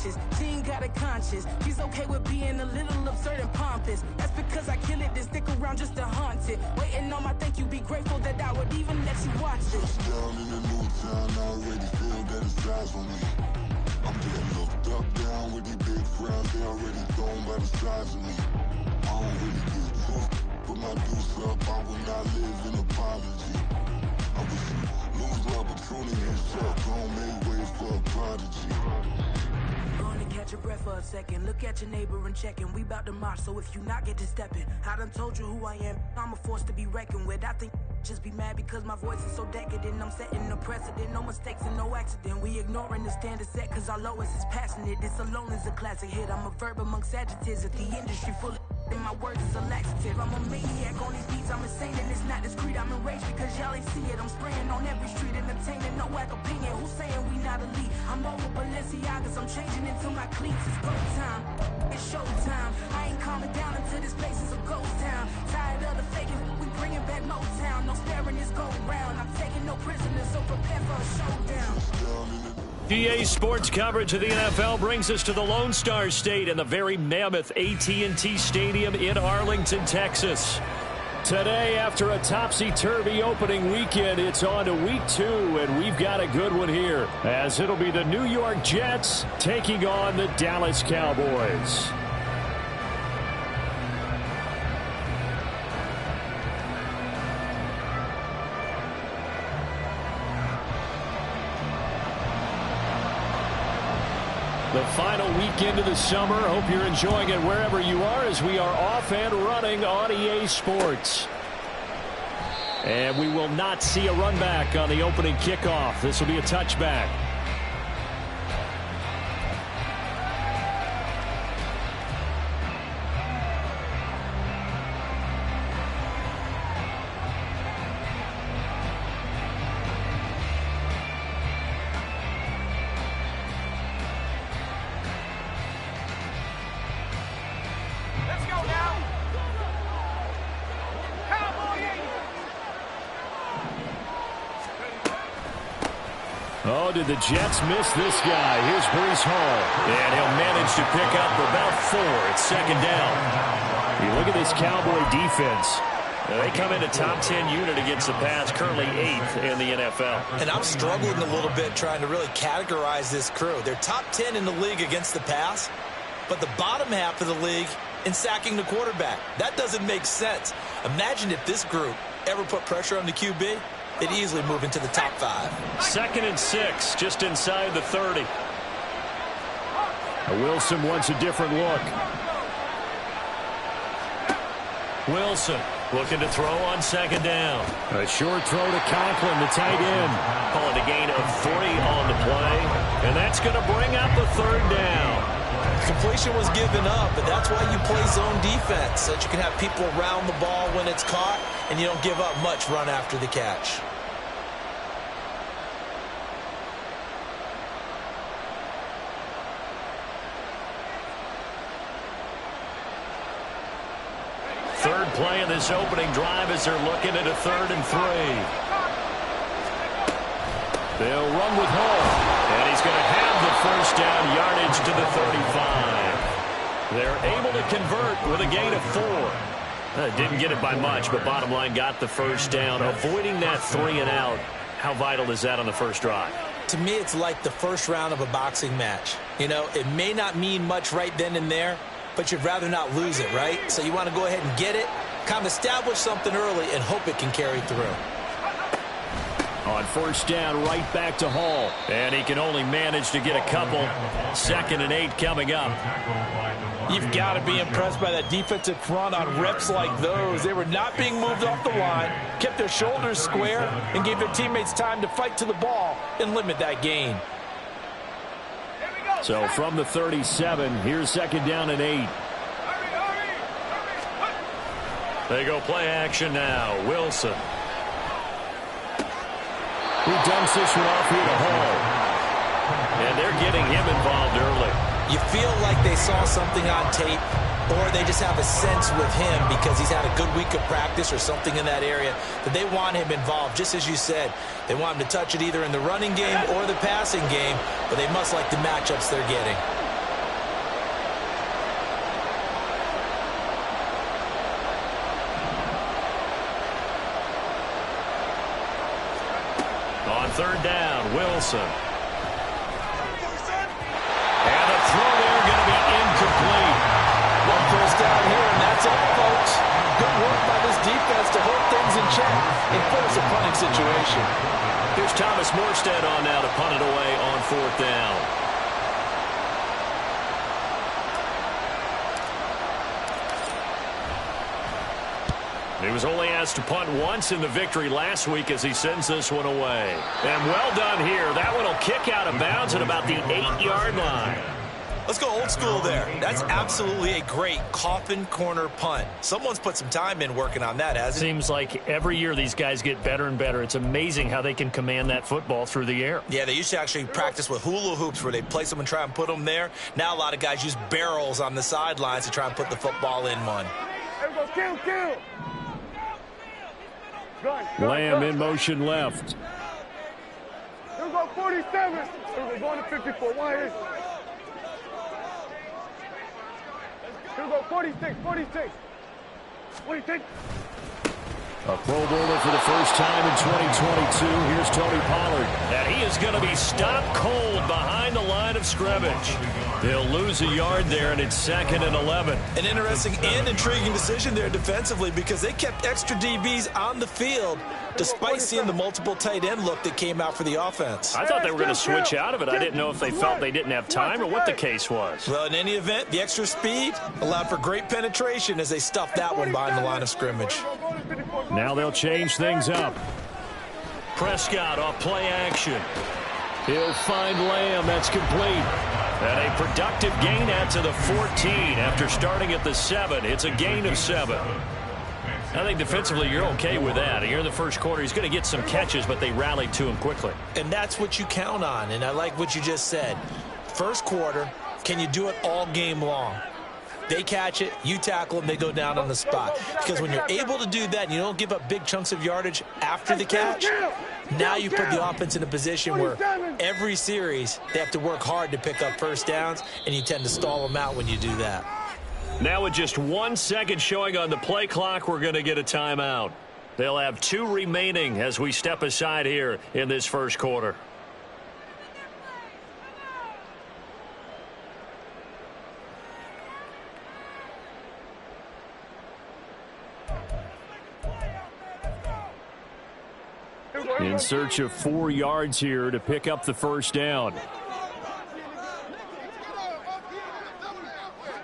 conscious. Team got a conscience. He's okay with being a little absurd and pompous. That's because I kill it, then stick around just to haunt it. Waiting on my thank you, be grateful that I would even let you watch it. Down in the new town, I already feel that it's eyes on me. I'm getting looked up, down with these big crowds. They already thrown by the size of me. I don't really give a fuck. Put my deuce up, I will not live in apology. I wish you lose the opportunity and shut. Don't make way for a prodigy. Going to catch your breath for a second. Look at your neighbor and checking. We bout to march, so if you not get to stepping. I done told you who I am. I'm a force to be reckoned with. I think just be mad because my voice is so decadent. I'm setting a precedent. No mistakes and no accident. We ignoring the standard set because our lowest is passionate. This alone is a classic hit. I'm a verb amongst adjectives. If the industry full of and my words is a laxative. I'm a maniac on these beats, I'm insane and it's not discreet. I'm enraged because y'all ain't see it. I'm spraying on every street, entertaining, no whack opinion. Who's saying we not elite? I'm over Balenciagas, I'm changing into my cleats. It's go time, it's show time. I ain't calming down until this place is a ghost town. Tired of the faking, we bringing back Motown. No sparing this go round. I'm taking no prisoners, so prepare for a showdown. GA Sports coverage of the NFL brings us to the Lone Star State and the very mammoth AT&T Stadium in Arlington, Texas. Today, after a topsy-turvy opening weekend, it's on to week 2, and we've got a good one here, as it'll be the New York Jets taking on the Dallas Cowboys. The final weekend of the summer. Hope you're enjoying it wherever you are as we are off and running on EA Sports. And we will not see a run back on the opening kickoff. This will be a touchback. Oh, did the Jets miss this guy? Here's Breece Hall. And he'll manage to pick up about 4. It's second down. You look at this Cowboy defense. They come into top 10 unit against the pass, currently 8th in the NFL. And I'm struggling a little bit trying to really categorize this crew. They're top 10 in the league against the pass, but the bottom half of the league in sacking the quarterback. That doesn't make sense. Imagine if this group ever put pressure on the QB. They'd easily move into the top 5. 2nd and 6, just inside the 30. Wilson wants a different look. Wilson looking to throw on second down. A short throw to Conklin, the tight end. Calling a gain of 3 on the play. And that's going to bring up a 3rd down. Completion was given up, but that's why you play zone defense, so that you can have people around the ball when it's caught, and you don't give up much run after the catch. Third play in this opening drive as they're looking at a 3rd and 3. They'll run with Hall, and he's going to have the first down, yardage to the 35. They're able to convert with a gain of 4. Didn't get it by much, but bottom line got the first down. Avoiding that 3 and out, how vital is that on the first drive? To me, it's like the first round of a boxing match. You know, it may not mean much right then and there, but you'd rather not lose it, right? So you want to go ahead and get it, kind of establish something early, and hope it can carry through. On first down, right back to Hall. And he can only manage to get a couple. 2nd and 8 coming up. You've got to be impressed by that defensive front on reps like those. They were not being moved off the line, kept their shoulders square, and gave their teammates time to fight to the ball and limit that gain. So from the 37, here's 2nd down and 8. They go play action now. Wilson. He dumps this one off here to Hall. And they're getting him involved early. You feel like they saw something on tape, or they just have a sense with him because he's had a good week of practice or something in that area that they want him involved. Just as you said, they want him to touch it either in the running game or the passing game, but they must like the matchups they're getting. On third down, Wilson. And the throw there going to be incomplete. One first down here, and that's all, folks. Good work by this defense to hold things in check and force a punting situation. Here's Thomas Morstead on now to punt it away on fourth down. He was only asked to punt once in the victory last week as he sends this one away. And well done here. That one will kick out of bounds at about the 8-yard line. Let's go old school there. That's absolutely a great coffin corner punt. Someone's put some time in working on that, hasn't it? Seems like every year these guys get better and better. It's amazing how they can command that football through the air. Yeah, they used to actually practice with hula hoops where they place them and try and put them there. Now a lot of guys use barrels on the sidelines to try and put the football in one. Kill. Lamb in motion left. Here we go, 47. We're going to 54. One here. Here we go, 46. 46. A Pro Bowler for the first time in 2022. Here's Tony Pollard. And he is going to be stopped cold behind the line of scrimmage. They'll lose a yard there, and it's 2nd and 11. An interesting and intriguing decision there defensively because they kept extra DBs on the field despite seeing the multiple tight end look that came out for the offense. I thought they were going to switch out of it. I didn't know if they felt they didn't have time or what the case was. Well, in any event, the extra speed allowed for great penetration as they stuffed that one behind the line of scrimmage. Now they'll change things up. Prescott off play action. He'll find Lamb. That's complete. And a productive gain out to the 14 after starting at the 7. It's a gain of 7. I think defensively you're okay with that. Here in the first quarter, he's going to get some catches, but they rallied to him quickly. And that's what you count on, and I like what you just said. First quarter, can you do it all game long? They catch it, you tackle them, they go down on the spot. Because when you're able to do that and you don't give up big chunks of yardage after the catch, now you put the offense in a position where every series they have to work hard to pick up first downs, and you tend to stall them out when you do that. Now with just 1 second showing on the play clock, we're going to get a timeout. They'll have 2 remaining as we step aside here in this first quarter. In search of 4 yards here to pick up the first down.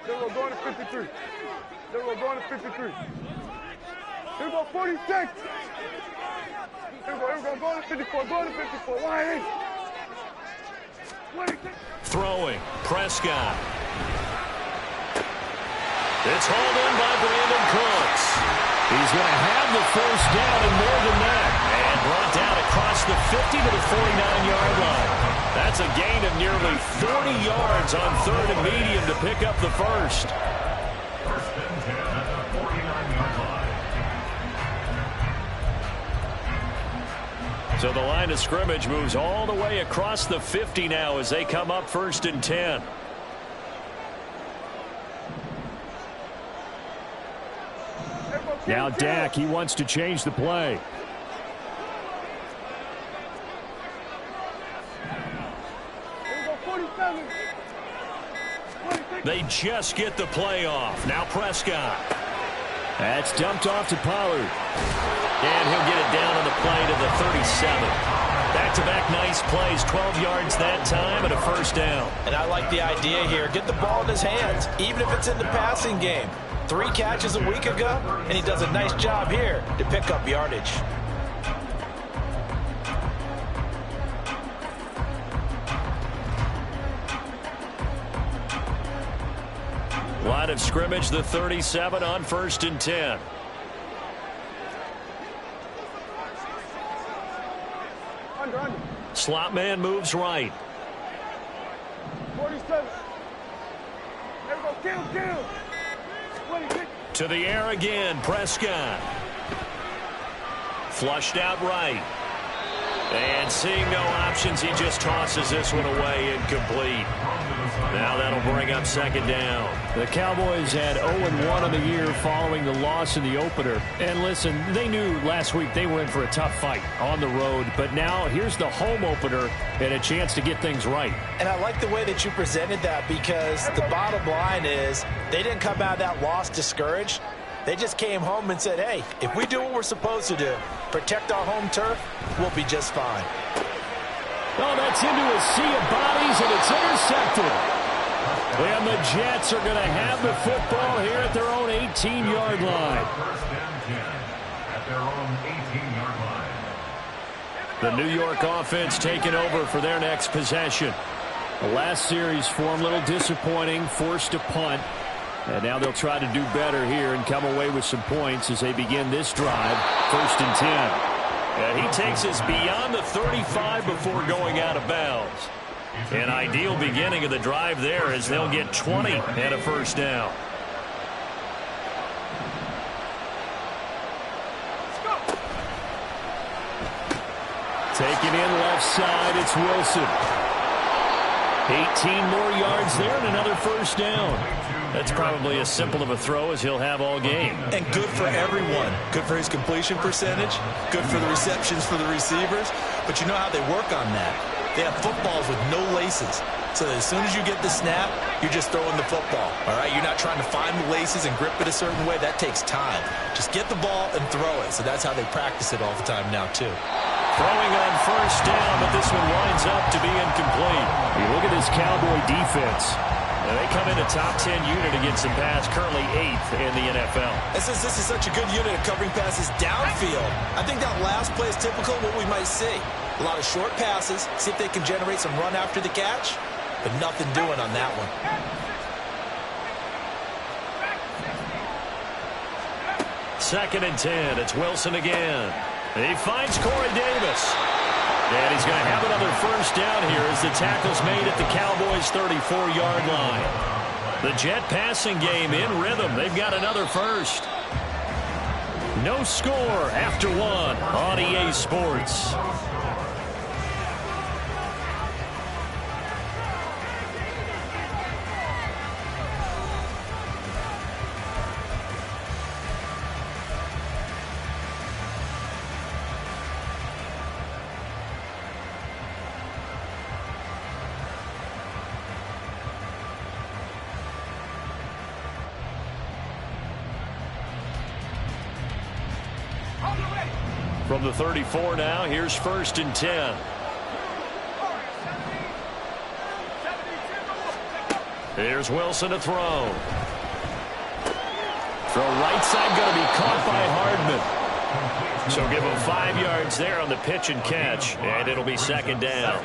We're going to 53. We're going to 53. Here we go, 46. Here we go, going to 54. Going to 54. Why ain't? Throwing, Prescott. It's hauled in by Brandon Cooks. He's going to have the first down and more than that. And brought down across the 50 to the 49-yard line. That's a gain of nearly 40 yards on 3rd and medium to pick up the first. So the line of scrimmage moves all the way across the 50 now as they come up 1st and 10. Now Dak, he wants to change the play. They just get the play off. Now Prescott. That's dumped off to Pollard. And he'll get it down on the play to the 37. Back-to-back nice plays, 12 yards that time and a first down. And I like the idea here. Get the ball in his hands, even if it's in the passing game. 3 catches a week ago, and he does a nice job here to pick up yardage. Line of scrimmage, the 37 on 1st and 10. Slot man moves right. 47. There we go, kill. To the air again, Prescott. Flushed out right. And seeing no options, he just tosses this one away incomplete. Now that'll bring up second down. The Cowboys had 0-1 on the year following the loss in the opener. And listen, they knew last week they were in for a tough fight on the road. But now here's the home opener and a chance to get things right. And I like the way that you presented that, because the bottom line is they didn't come out of that loss discouraged. They just came home and said, hey, if we do what we're supposed to do, protect our home turf, we'll be just fine. Oh, that's into a sea of bodies, and it's intercepted. And the Jets are going to have the football here at their own 18-yard line. First and 10 at their own 18-yard line. The New York offense taking over for their next possession. The last series for them, a little disappointing, forced to punt. And now they'll try to do better here and come away with some points as they begin this drive. First and 10. And he takes us beyond the 35 before going out of bounds. An ideal beginning of the drive there, as they'll get 20 and a first down. Taking in left side, it's Wilson. 18 more yards there and another first down. That's probably as simple of a throw as he'll have all game. And good for everyone. Good for his completion percentage. Good for the receptions for the receivers. But you know how they work on that. They have footballs with no laces. So that as soon as you get the snap, you're just throwing the football. All right? You're not trying to find the laces and grip it a certain way. That takes time. Just get the ball and throw it. So that's how they practice it all the time now, too. Throwing on first down, but this one winds up to be incomplete. You look at this Cowboy defense. Now they come in a top 10 unit against the pass, currently 8th in the NFL. And since this is such a good unit of covering passes downfield, I think that last play is typical of what we might see. A lot of short passes, see if they can generate some run after the catch, but nothing doing on that one. Second and 10, it's Wilson again. He finds Corey Davis. And he's going to have another first down here as the tackle's made at the Cowboys' 34-yard line. The Jet passing game in rhythm. They've got another first. No score after one on EA Sports. From the 34 now, here's first and 10. Here's Wilson to throw. Throw right side, going to be caught by Hardman. So give him 5 yards there on the pitch and catch, and it'll be second down.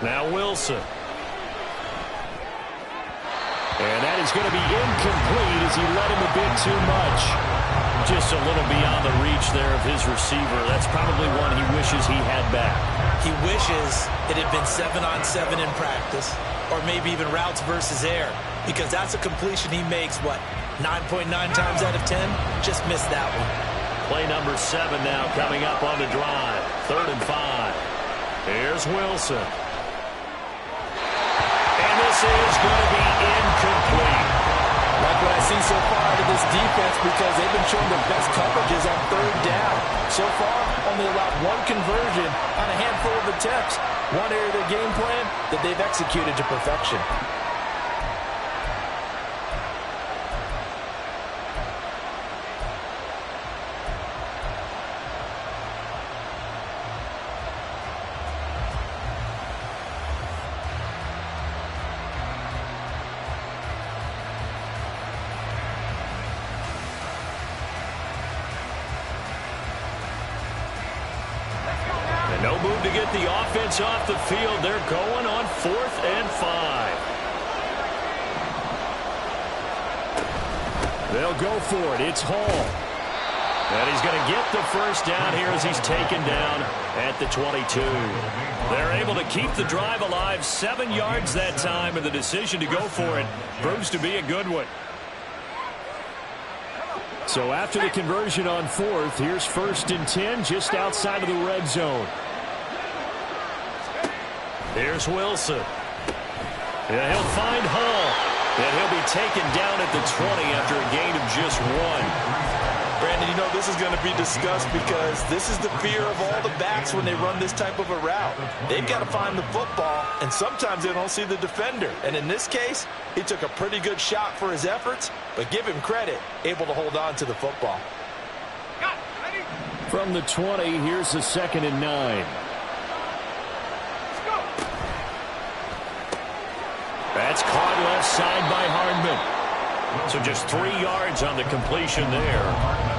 Now Wilson. And that is going to be incomplete as he led him a bit too much. Just a little beyond the reach there of his receiver. That's probably one he wishes he had back. He wishes it had been 7-on-7 in practice, or maybe even routes versus air, because that's a completion he makes, 9.9 times out of 10? Just missed that one. Play number 7 now coming up on the drive. 3rd and 5. Here's Wilson. And this is going to be incomplete. Like what I see so far out of this defense, because they've been showing their best coverages on 3rd down. So far, only allowed 1 conversion on a handful of attempts. One area of their game plan that they've executed to perfection. No move to get the offense off the field. They're going on 4th and 5. They'll go for it. It's Hall. And he's going to get the first down here as he's taken down at the 22. They're able to keep the drive alive. 7 yards that time, and the decision to go for it proves to be a good one. So after the conversion on fourth, here's 1st and 10 just outside of the red zone. Here's Wilson. And he'll find Hall. And he'll be taken down at the 20 after a gain of just 1. Brandon, you know this is going to be discussed because this is the fear of all the backs when they run this type of a route. They've got to find the football, and sometimes they don't see the defender. And in this case, he took a pretty good shot for his efforts, but give him credit, able to hold on to the football. From the 20, here's the 2nd and 9. That's caught left side by Hardman. So just 3 yards on the completion there.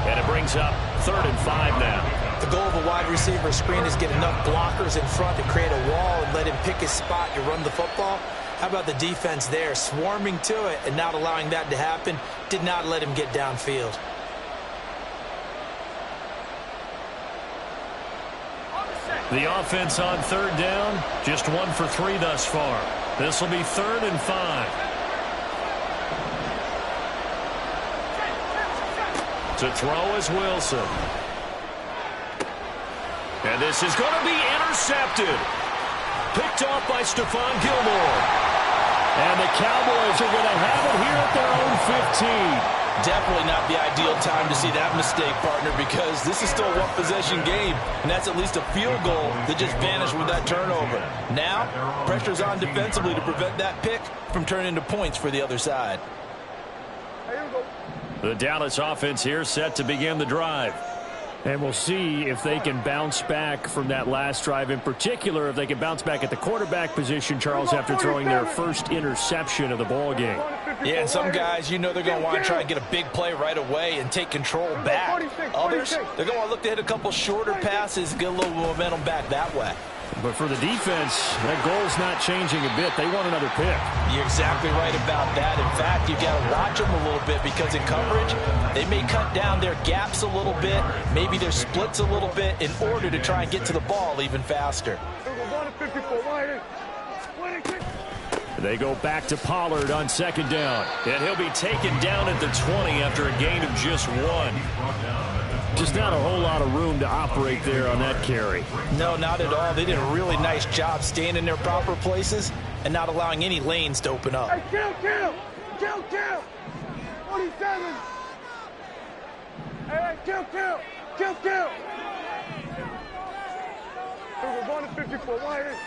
And it brings up 3rd and 5 now. The goal of a wide receiver screen is get enough blockers in front to create a wall and let him pick his spot to run the football. How about the defense there, swarming to it and not allowing that to happen? Did not let him get downfield. The offense on 3rd down, just 1 for 3 thus far. This will be 3rd and 5. To throw is Wilson. And this is going to be intercepted. Picked off by Stephon Gilmore. And the Cowboys are going to have it here at their own 15. Definitely not the ideal time to see that mistake, partner, because this is still a one-possession game, and that's at least a field goal that just vanished with that turnover. Now, pressure's on defensively to prevent that pick from turning into points for the other side. The Dallas offense here set to begin the drive. And we'll see if they can bounce back from that last drive. In particular, if they can bounce back at the quarterback position, Charles, after throwing their first interception of the ball game. Yeah, and some guys, you know they're going to want to try and get a big play right away and take control back. Others, they're going to look to hit a couple shorter passes, get a little momentum back that way. But for the defense, that goal's not changing a bit. They want another pick. You're exactly right about that. In fact, you've got to watch them a little bit because in coverage, they may cut down their gaps a little bit, maybe their splits a little bit in order to try and get to the ball even faster. They go back to Pollard on 2nd down. And he'll be taken down at the 20 after a gain of just 1. Just not a whole lot of room to operate there on that carry. No, not at all. They did a really nice job staying in their proper places and not allowing any lanes to open up. Hey, kill! 47! Hey, kill! We're going to 54, why is?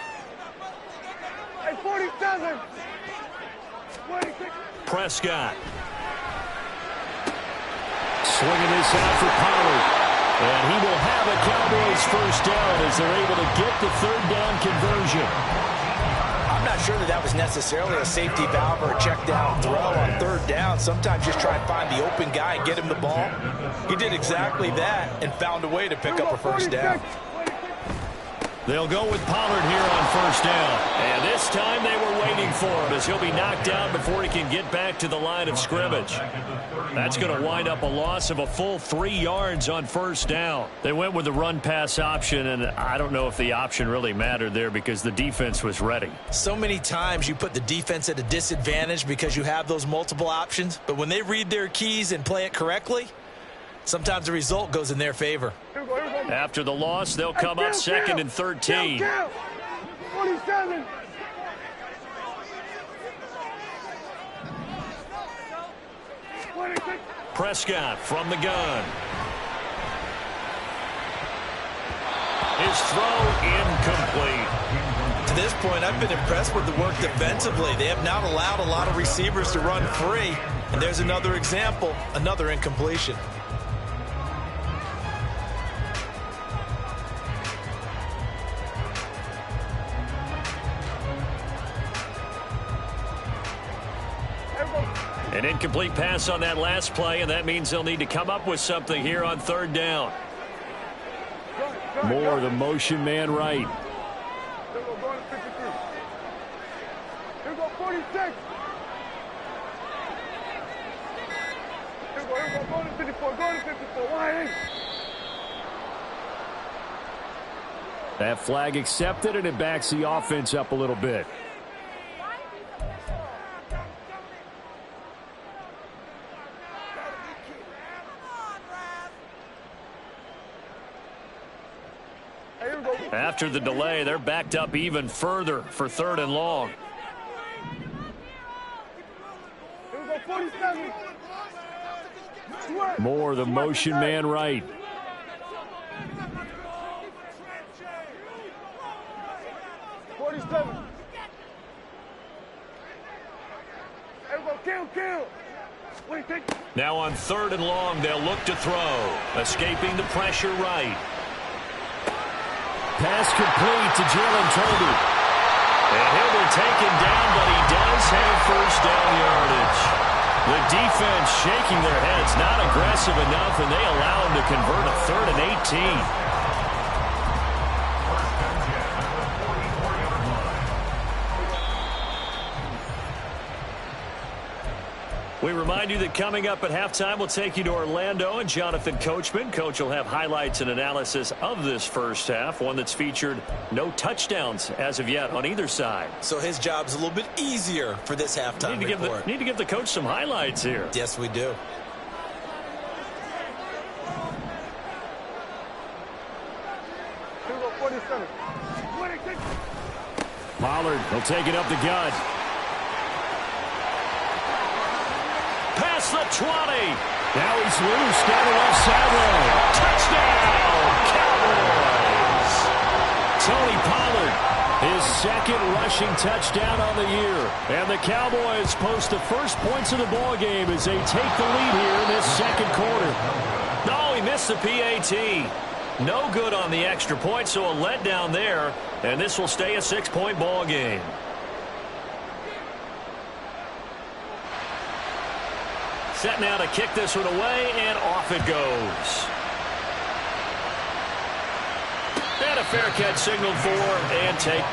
Hey, 47! 26! Prescott. Swinging this out for Pollard. And he will have a Cowboys first down as they're able to get the 3rd down conversion. I'm not sure that was necessarily a safety valve or a check down throw on 3rd down. Sometimes just try and find the open guy and get him the ball. He did exactly that and found a way to pick up a first down. They'll go with Pollard here on 1st down. And this time they were waiting for him as he'll be knocked down before he can get back to the line of scrimmage. That's going to wind up a loss of a full 3 yards on 1st down. They went with the run-pass option, and I don't know if the option really mattered there because the defense was ready. So many times you put the defense at a disadvantage because you have those multiple options, but when they read their keys and play it correctly, sometimes the result goes in their favor. After the loss, they'll come up 2nd and 13. 47! Prescott from the gun. His throw incomplete. To this point, I've been impressed with the work defensively. They have not allowed a lot of receivers to run free. And there's another example, another incompletion. An incomplete pass on that last play, and that means they'll need to come up with something here on 3rd down. More the motion man right. Here we go, 53. Here we go, 46. Here we go, going to 54, why is? That flag accepted, and it backs the offense up a little bit. After the delay, they're backed up even further for 3rd and long. Here we go, 47. Moore, the motion man right. 47. Here we go, kill. Wait, take. Now on 3rd and long, they'll look to throw. Escaping the pressure right. Pass complete to Jalen Tolbert. And he'll be taken down, but he does have 1st down yardage. The defense shaking their heads, not aggressive enough, and they allow him to convert a 3rd and 18. We remind you that coming up at halftime, we'll take you to Orlando and Jonathan Coachman. Coach will have highlights and analysis of this first half, one that's featured no touchdowns as of yet on either side. So his job's a little bit easier for this halftime report. Need to give the coach some highlights here. Yes, we do. Here we go, 47. Pollard will take it up the gut. Past the 20. Now he's loose down the left sideline. Touchdown, Cowboys! Tony Pollard, his 2nd rushing touchdown on the year. And the Cowboys post the first points of the ball game as they take the lead here in this 2nd quarter. No, he missed the PAT. No good on the extra point, so a letdown there. And this will stay a 6-point ball game. Set now to kick this one away, and off it goes. And a fair catch signaled for, and take.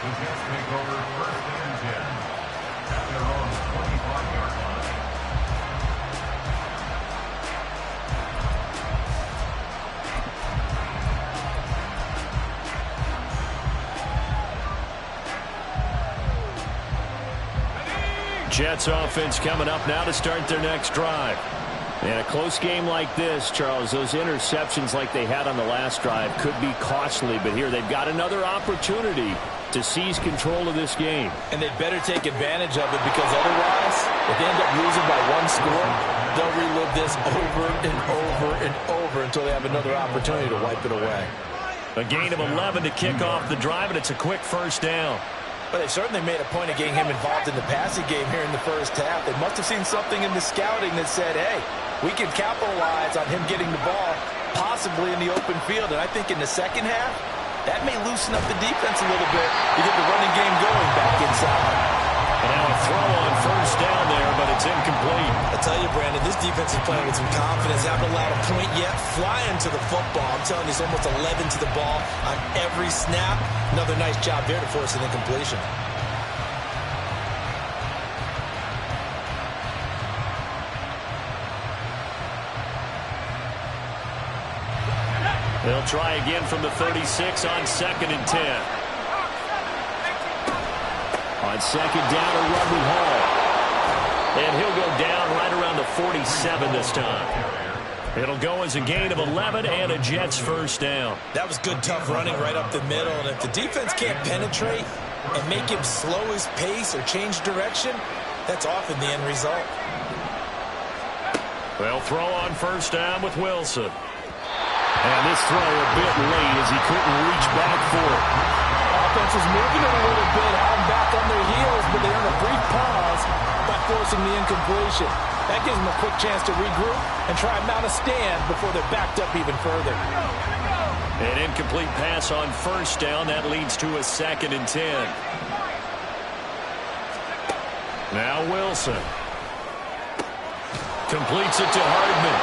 The Jets take over 1st and 10 at their own 25-yard line. Jets offense coming up now to start their next drive. In a close game like this, Charles, those interceptions like they had on the last drive could be costly, but here they've got another opportunity to seize control of this game. And they'd better take advantage of it, because otherwise, if they end up losing by 1 score, they'll relive this over and over and over until they have another opportunity to wipe it away. A gain of 11 to kick off the drive, and it's a quick 1st down. But they certainly made a point of getting him involved in the passing game here in the first half. They must have seen something in the scouting that said, hey, we can capitalize on him getting the ball, possibly in the open field. And I think in the second half, that may loosen up the defense a little bit to get the running game going back inside. And now a throw on 1st down there, but it's incomplete. I tell you, Brandon, this defense is playing with some confidence. Haven't allowed a point yet. Flying to the football. I'm telling you, it's almost 11 to the ball on every snap. Another nice job there to force an incompletion. They'll try again from the 36 on 2nd and 10. On 2nd down, a run with Hall. And he'll go down right around the 47 this time. It'll go as a gain of 11 and a Jets 1st down. That was good, tough running right up the middle. And if the defense can't penetrate and make him slow his pace or change direction, that's often the end result. They'll throw on 1st down with Wilson. And this throw a bit late as he couldn't reach back for it. Offense is moving it a little bit, out back on their heels, but they earn a brief pause by forcing the incompletion. That gives them a quick chance to regroup and try and mount a stand before they're backed up even further. An incomplete pass on 1st down. That leads to a 2nd and 10. Now Wilson. Completes it to Hardman.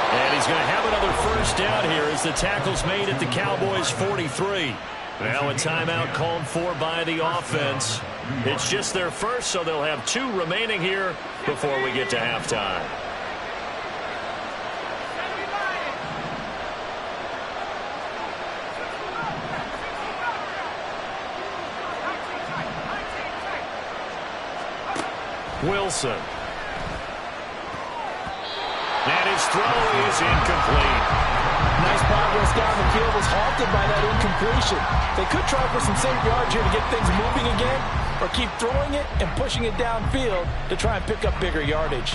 And he's going to have another 1st down here as the tackle's made at the Cowboys' 43. Now a timeout called for by the offense. It's just their first, so they'll have 2 remaining here before we get to halftime. Wilson. And his throw is incomplete. Nice progress down the field was halted by that incompletion. They could try for some safe yards here to get things moving again, or keep throwing it and pushing it downfield to try and pick up bigger yardage.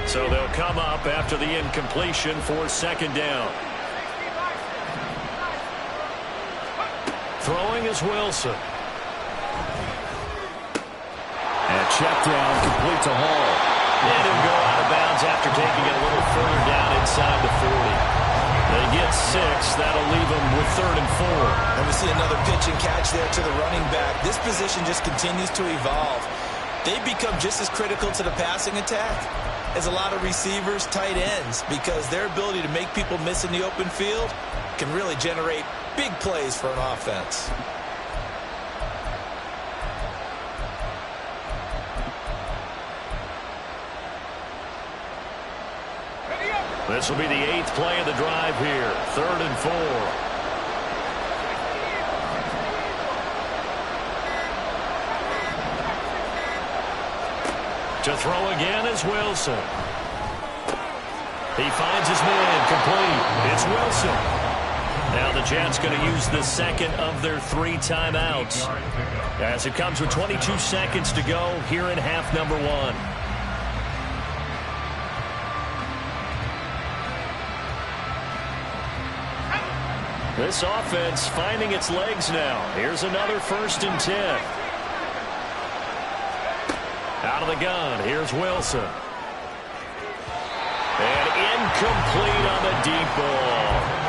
So they'll come up after the incompletion for second down. Throwing is Wilson. And check down, complete to Hall. And he'll go out of bounds after taking it a little further down inside the 40. They get 6. That'll leave them with 3rd and 4. And we see another pitch and catch there to the running back. This position just continues to evolve. They've become just as critical to the passing attack as a lot of receivers, tight ends, because their ability to make people miss in the open field can really generate big plays for an offense. This will be the 8th play of the drive here. 3rd and 4. To throw again is Wilson. He finds his man complete. It's Wilson. Now the Jets going to use the second of their 3 timeouts as it comes with 22 seconds to go here in half number 1. This offense finding its legs now. Here's another 1st and 10. Out of the gun, here's Wilson. And incomplete on the deep ball.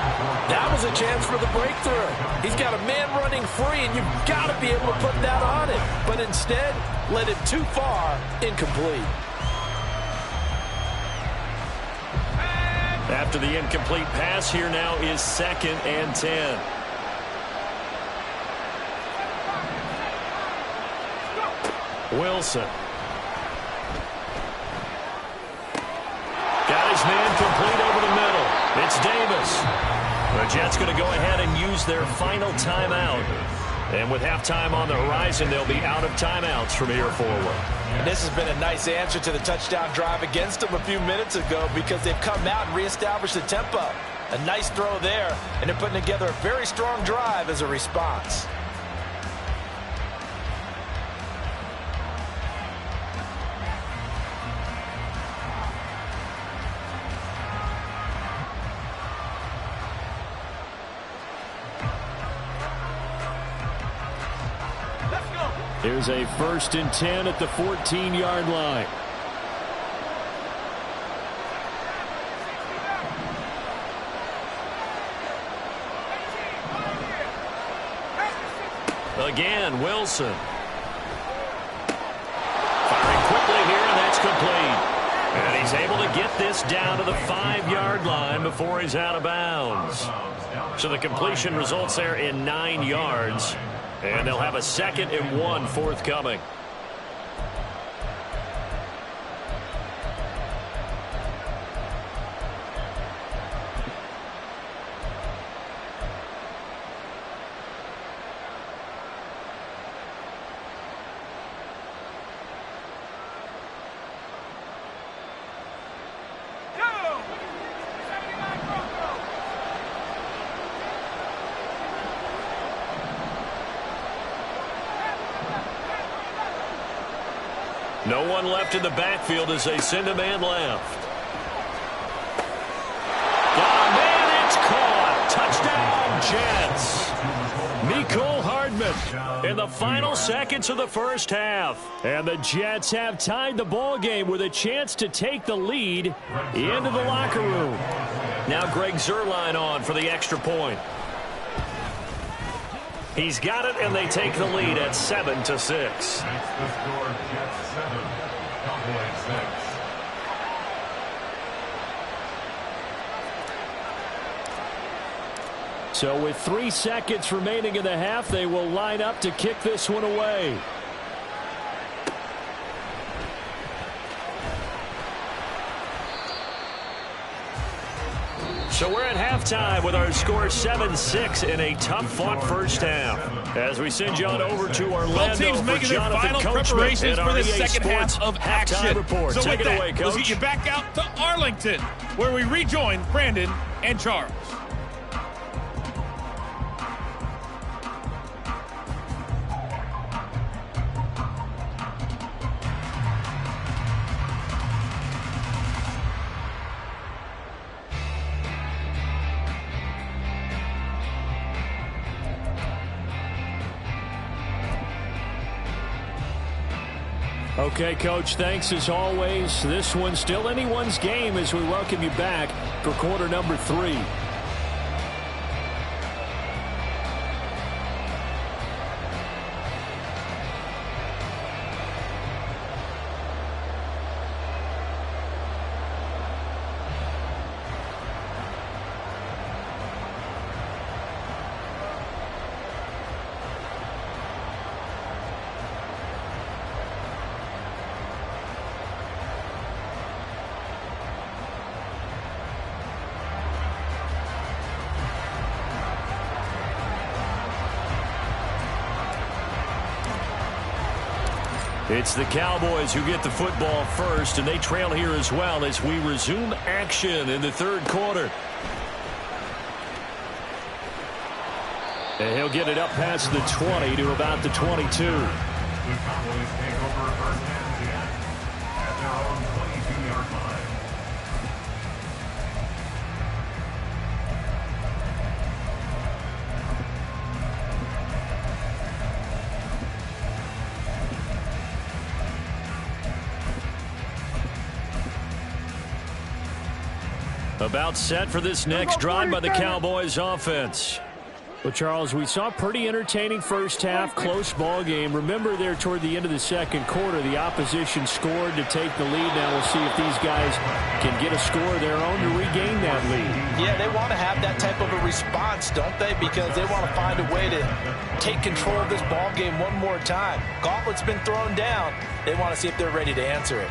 That was a chance for the breakthrough. He's got a man running free, and you've got to be able to put that on him. But instead, led it too far, incomplete. After the incomplete pass, here now is 2nd and 10. Wilson. Got his man complete over the middle. It's Davis. The Jets going to go ahead and use their final timeout. And with halftime on the horizon, they'll be out of timeouts from here forward. And this has been a nice answer to the touchdown drive against them a few minutes ago, because they've come out and reestablished the tempo. A nice throw there, and they're putting together a very strong drive as a response. Here's a 1st and 10 at the 14-yard line. Again, Wilson. Firing quickly here, and that's complete. And he's able to get this down to the 5-yard line before he's out of bounds. So the completion results there in 9 yards. And they'll have a 2nd and 1 forthcoming. No one left in the backfield as they send a man left. Got a man, it's caught. Touchdown, Jets. Mecole Hardman in the final seconds of the first half. And the Jets have tied the ball game with a chance to take the lead into the locker room. Now Greg Zuerlein on for the extra point. He's got it, and they take the lead at 7-6. That's the score, Jets 7, Cowboys 6. So with 3 seconds remaining in the half, they will line up to kick this one away. So we're at halftime with our score 7-6 in a tough-fought first half. As we send you on over to Orlando Both teams for making their Jonathan final Coachman preparations at for the REA second Sports half of halftime action. report. So Take with it that, away, Coach. let's get you back out to Arlington, where we rejoin Brandon and Charles. Okay, Coach, thanks as always. This one's still anyone's game as we welcome you back for quarter number 3. It's the Cowboys who get the football first, and they trail here as well as we resume action in the third quarter. And he'll get it up past the 20 to about the 22. The Cowboys take over first and 10 at their own 22-yard line. About set for this next drive by the Cowboys offense. Well, Charles, we saw a pretty entertaining first half, close ball game. Remember there toward the end of the second quarter, the opposition scored to take the lead. Now we'll see if these guys can get a score of their own to regain that lead. Yeah, they want to have that type of a response, don't they? Because they want to find a way to take control of this ball game one more time. Gauntlet's been thrown down. They want to see if they're ready to answer it.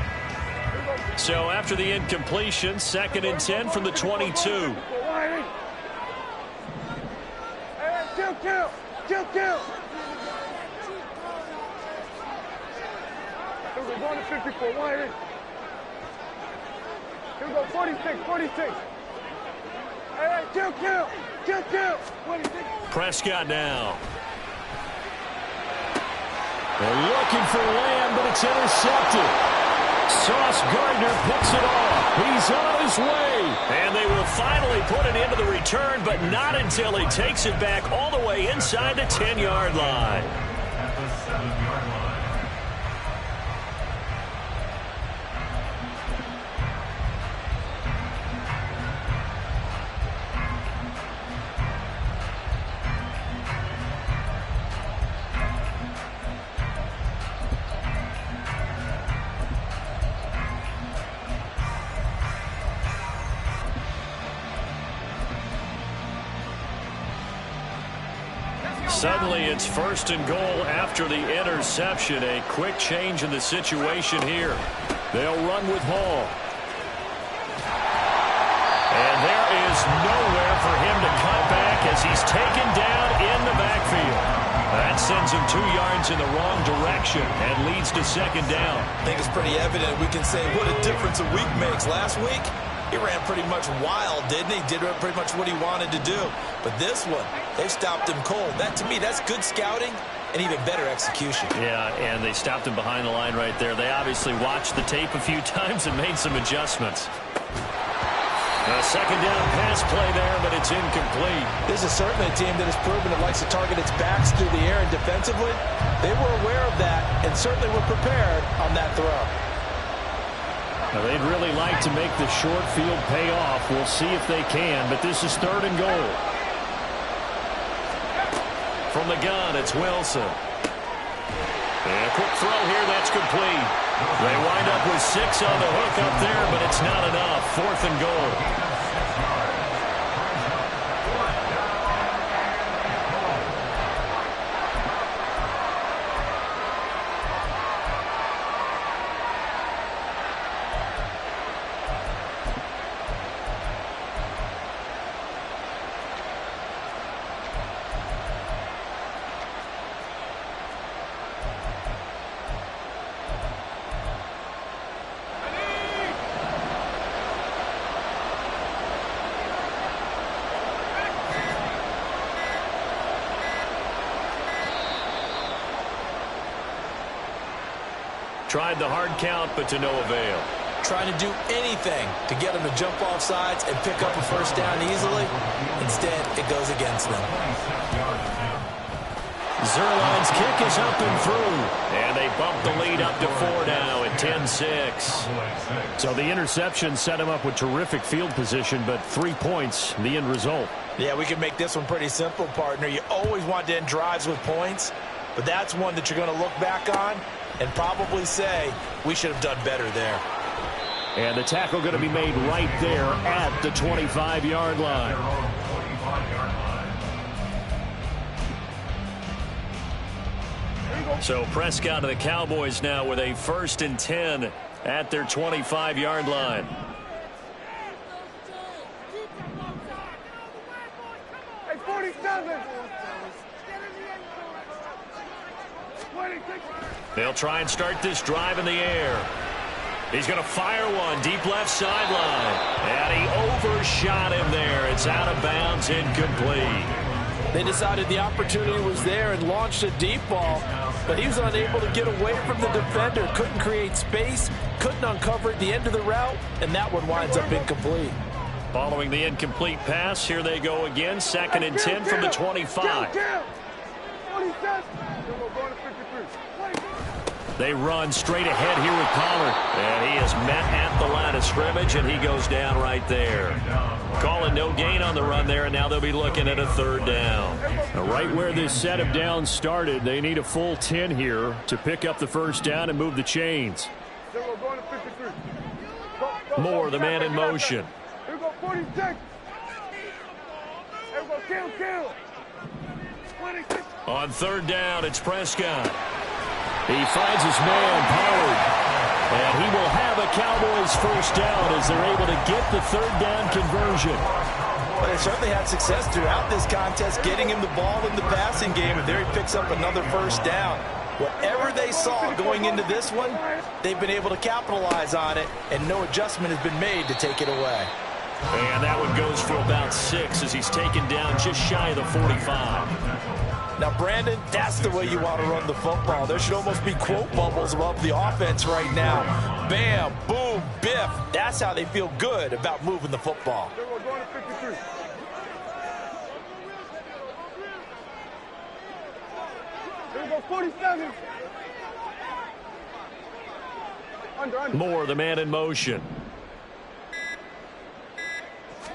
So after the incompletion, 2nd and 10 from the 22. Kill. We're going to 54. Wide in. Here we go. 46. Hey, kill. 46. Prescott now. They're looking for Lamb, but it's intercepted. Sauce Gardner picks it off. He's on his way. And they will finally put it into the return, but not until he takes it back all the way inside the 10-yard line. At the 7-yard line. Suddenly it's 1st and goal after the interception. A quick change in the situation here. They'll run with Hall. And there is nowhere for him to cut back as he's taken down in the backfield. That sends him 2 yards in the wrong direction and leads to 2nd down. I think it's pretty evident. We can say what a difference a week makes. Last week, he ran pretty much wild, didn't he? Did pretty much what he wanted to do. But this one, they stopped him cold. That, to me, that's good scouting and even better execution. Yeah, and they stopped him behind the line right there. They obviously watched the tape a few times and made some adjustments. A 2nd down pass play there, but it's incomplete. This is certainly a team that has proven it likes to target its backs through the air and defensively. They were aware of that and certainly were prepared on that throw. Now, they'd really like to make the short field pay off. We'll see if they can, but this is 3rd and goal. From the gun, it's Wilson. And a quick throw here, that's complete. They wind up with 6 on the hook up there, but it's not enough. 4th and goal. Tried the hard count, but to no avail. Trying to do anything to get them to jump off sides and pick up a first down easily. Instead, it goes against them. Zuerlein's kick is up and through. And they bump the lead up to 4 now at 10-6. So the interception set him up with terrific field position, but 3 points, the end result. Yeah, we can make this one pretty simple, partner. You always want to end drives with points, but that's one that you're going to look back on and probably say, we should have done better there. And the tackle going to be made right there at the 25-yard line. So Prescott and the Cowboys now with a 1st and 10 at their 25-yard line. Hey, 47. They'll try and start this drive in the air. He's going to fire one deep left sideline. And he overshot him there. It's out of bounds, incomplete. They decided the opportunity was there and launched a deep ball, but he was unable to get away from the defender. Couldn't create space, couldn't uncover at the end of the route, and that one winds up incomplete. Following the incomplete pass, here they go again. 2nd and 10 from the 25. They run straight ahead here with Pollard. And he is met at the line of scrimmage, and he goes down right there. Calling no gain on the run there, and now they'll be looking at a 3rd down. Now, right where this set of downs started, they need a full 10 here to pick up the 1st down and move the chains. Moore, the man in motion. Here we go, 46. Here we go, kill. 26. On 3rd down, it's Prescott. He finds his man, Pollard. And he will have a Cowboys 1st down as they're able to get the 3rd down conversion. Well, they certainly had success throughout this contest, getting him the ball in the passing game, and there he picks up another 1st down. Whatever they saw going into this one, they've been able to capitalize on it, and no adjustment has been made to take it away. And that one goes for about 6 as he's taken down just shy of the 45. Now, Brandon, that's the way you want to run the football. There should almost be quote bubbles above the offense right now. Bam, boom, biff. That's how they feel good about moving the football. We're going to 53. Here we go, 47. Under. Moore, the man in motion.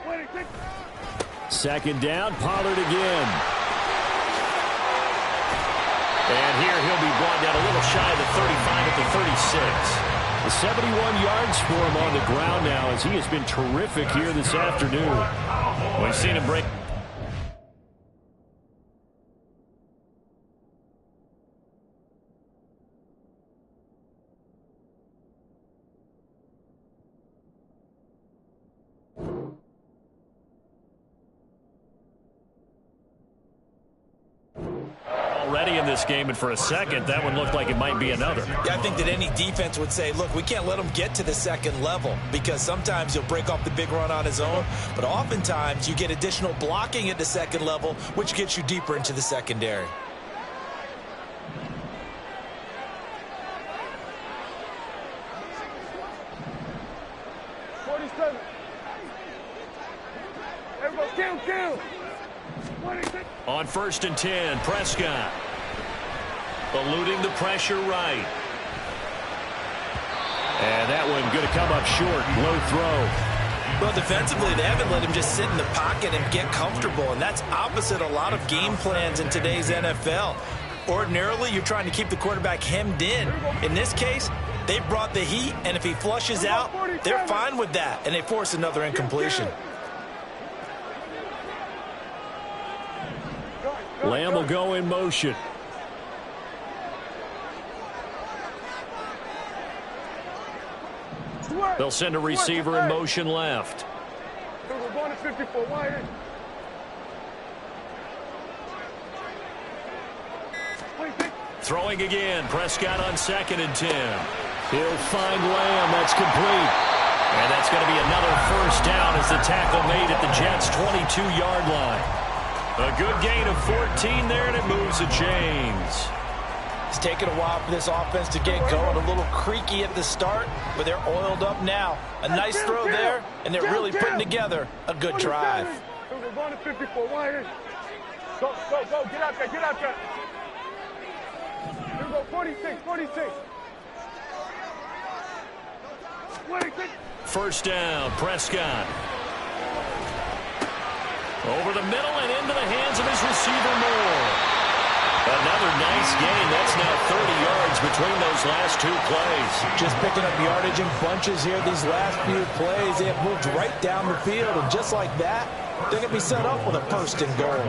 26. 2nd down, Pollard again. And here he'll be brought down a little shy of the 35 at the 36. The 71 yards for him on the ground now as he has been terrific here this afternoon. We've seen him break. In this game, and for a second that one looked like it might be another. Yeah, I think that any defense would say, look, we can't let him get to the 2nd level, because sometimes he'll break off the big run on his own, but oftentimes you get additional blocking at the 2nd level, which gets you deeper into the secondary. Kill. On 1st and 10, Prescott. Eluding the pressure right. And that one going to come up short. Low throw. Well, defensively, they haven't let him just sit in the pocket and get comfortable, and that's opposite a lot of game plans in today's NFL. Ordinarily, you're trying to keep the quarterback hemmed in. In this case, they brought the heat, and if he flushes out, they're fine with that, and they force another incompletion. Lamb will go in motion. They'll send a receiver in motion left. We're going to 54 wide. Throwing again. Prescott on 2nd and 10. He'll find Lamb. That's complete. And that's going to be another 1st down as the tackle made at the Jets' 22-yard line. A good gain of 14 there, and it moves the chains. It's taken a while for this offense to get going. A little creaky at the start, but they're oiled up now. A nice throw there, and they're really putting together a good drive. We're going to 54. Wide. Go. Get out there. Here we go. 46. 26. First down, Prescott. Over the middle and into the hands of his receiver, Moore. Another nice gain. That's now 30 yards between those last two plays. Just picking up yardage in bunches here these last few plays. They have moved right down the field, and just like that, they're going to be set up with a first and goal.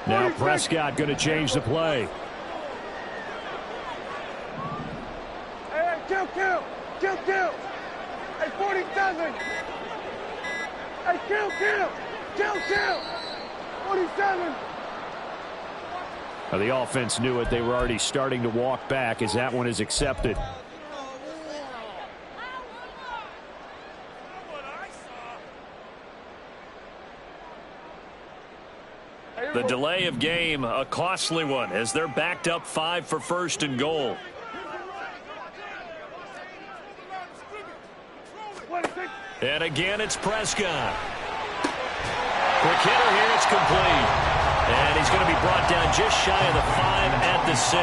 Now Prescott going to change the play. Kill. Hey, 47. Hey, kill. 47. The offense knew it. They were already starting to walk back as that one is accepted. The delay of game, a costly one, as they're backed up 5 for first and goal. And again, it's Prescott. Quick hitter here, it's complete. And he's going to be brought down just shy of the 5 at the 6.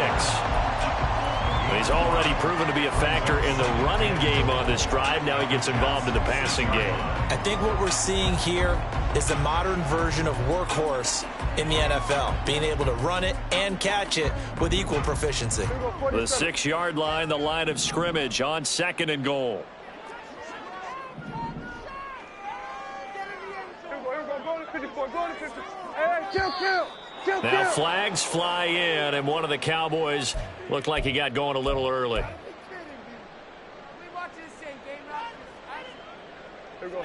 He's already proven to be a factor in the running game on this drive. Now he gets involved in the passing game. I think what we're seeing here is the modern version of workhorse in the NFL, being able to run it and catch it with equal proficiency. The 6-yard line, the line of scrimmage on second and goal. Now flags fly in, and one of the Cowboys looked like he got going a little early.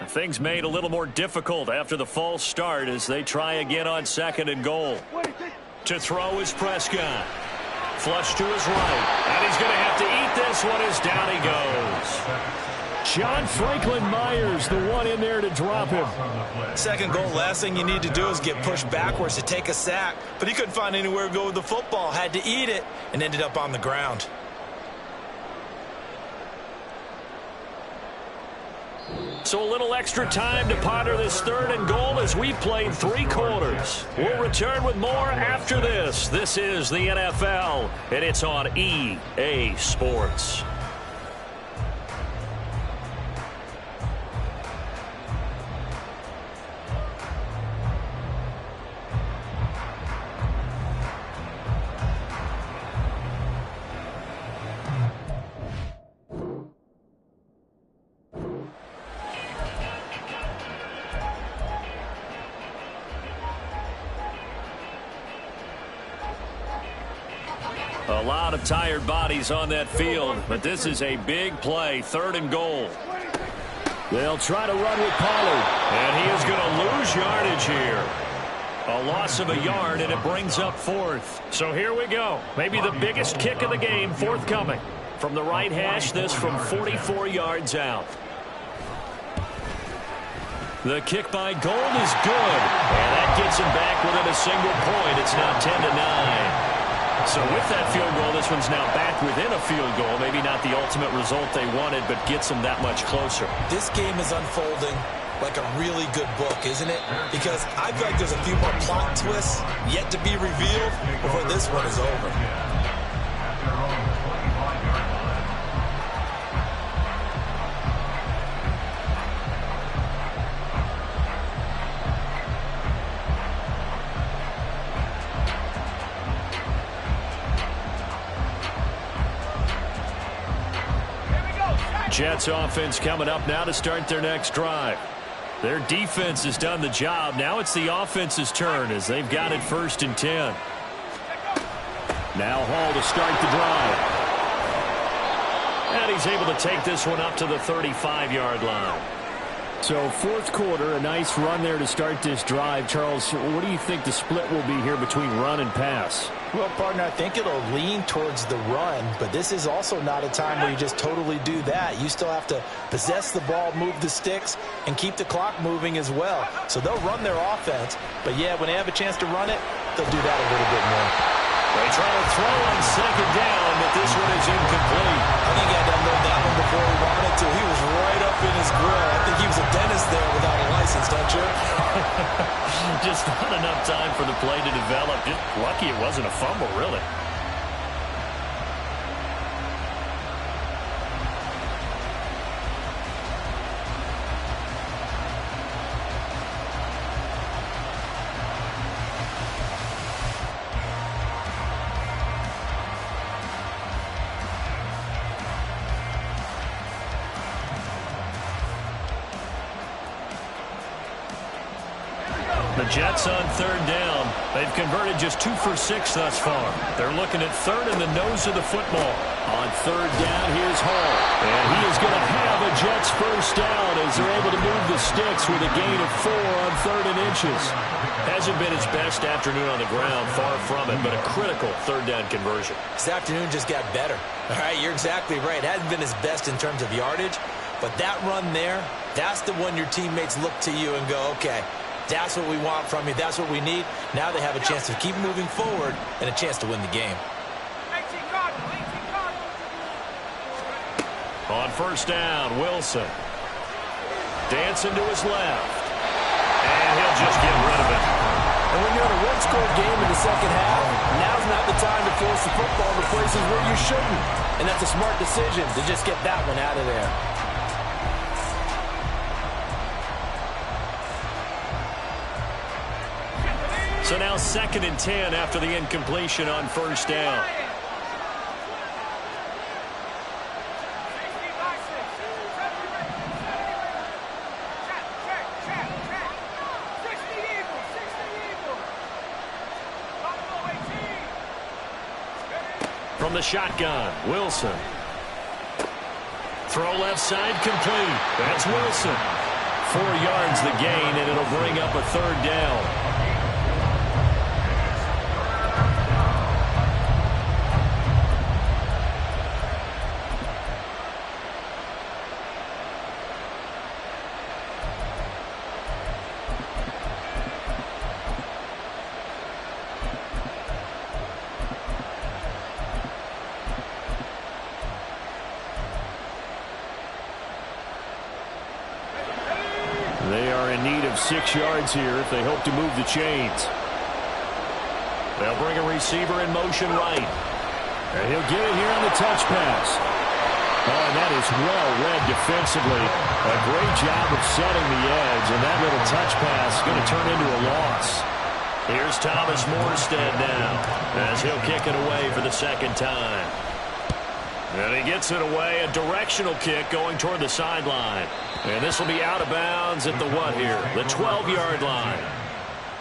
Things made a little more difficult after the false start as they try again on second and goal. To throw is Prescott. Flush to his right, and he's going to have to eat this one as down he goes. John Franklin Myers, the one in there to drop him. Second goal, last thing you need to do is get pushed backwards to take a sack. But he couldn't find anywhere to go with the football, had to eat it, and ended up on the ground. So a little extra time to ponder this third and goal as we played 3 quarters. We'll return with more after this. This is the NFL, and it's on EA Sports. A lot of tired bodies on that field, but this is a big play, third and goal. They'll try to run with Pollard. And he is going to lose yardage here. A loss of a yard, and it brings up fourth. So here we go. Maybe the biggest kick of the game forthcoming. From the right hash, this from 44 yards out. The kick by Gold is good. And that gets him back within a single point. It's now 10-9. So with that field goal, this one's now back within a field goal. Maybe not the ultimate result they wanted, but gets them that much closer. This game is unfolding like a really good book, isn't it? Because I feel like there's a few more plot twists yet to be revealed before this one is over. Jets offense coming up now to start their next drive. Their defense has done the job. Now it's the offense's turn as they've got it first and 10. Now Hall to start the drive. And he's able to take this one up to the 35-yard line. So fourth quarter, a nice run there to start this drive. Charles, what do you think the split will be here between run and pass? Well, partner, I think it'll lean towards the run, but this is also not a time where you just totally do that. You still have to possess the ball, move the sticks, and keep the clock moving as well. So they'll run their offense, but yeah, when they have a chance to run it, they'll do that a little bit more. They try to throw on second down, but this one is incomplete. I think he had to unload that one before he wanted to. He was right up in his grill. I think he was a dentist there without a license, don't you? Just not enough time for the play to develop. Just lucky it wasn't a fumble, really. The Jets on third down. They've converted just 2 for 6 thus far. They're looking at third in the nose of the football. On third down, here's Hall. And he is going to have a Jets first down as they're able to move the sticks with a gain of 4 on 3rd and inches. Hasn't been his best afternoon on the ground, far from it, but a critical third down conversion. This afternoon just got better. All right, you're exactly right. It hasn't been his best in terms of yardage, but that run there, that's the one your teammates look to you and go, okay, that's what we want from you. That's what we need. Now they have a chance to keep moving forward and a chance to win the game. On first down, Wilson. Dancing to his left. And he'll just get rid of it. And when you're in a one-score game in the second half, now's not the time to force the football to places where you shouldn't. And that's a smart decision to just get that one out of there. So now 2nd and 10 after the incompletion on first down. From the shotgun, Wilson. Throw left side complete. That's Wilson. 4 yards the gain, and it'll bring up a third down. They are in need of 6 yards here if they hope to move the chains. They'll bring a receiver in motion right. And he'll get it here on the touch pass. Oh, and that is well read defensively. A great job of setting the edge, and that little touch pass is going to turn into a loss. Here's Thomas Morstead now as he'll kick it away for the second time. And he gets it away, a directional kick going toward the sideline. And this will be out of bounds at the what here? The 12-yard line.